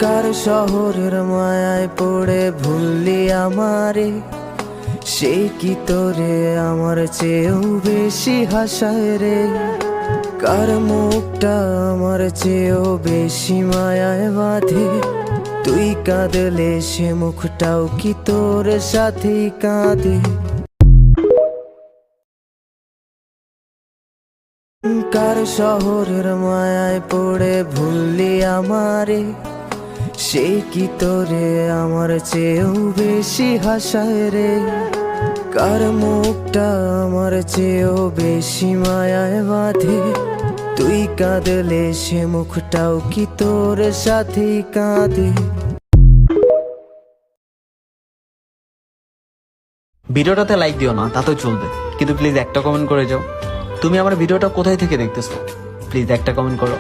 কার শহরের মায়ায় পড়ে ভুললি আমারে, সে কি তোরে আমার চেয়েও বেশি হাসায় রে। কার মুখটা আমার চেয়েও বেশি মায়ায় বাঁধে, তুই কাঁদলে সে মুখটাও কি তোর সাথেই কাঁদে। কার শহরের মায়ায় পড়ে ভুললি আমারে, সে কি তোরে আমার চেয়েও বেশি হাসায় রে। কার মুখটা আমার চেয়েও বেশি মায়ায় বাঁধে, তুই কাঁদলে সে মুখটাও কি তোর সাথেই কাঁদে। ভিডিওটাতে লাইক দিও না, তা তো চলবে, কিন্তু প্লিজ একটা কমেন্ট করে যাও। তুমি আমার ভিডিওটা কোথায় থেকে দেখতেছো, প্লিজ একটা কমেন্ট করো।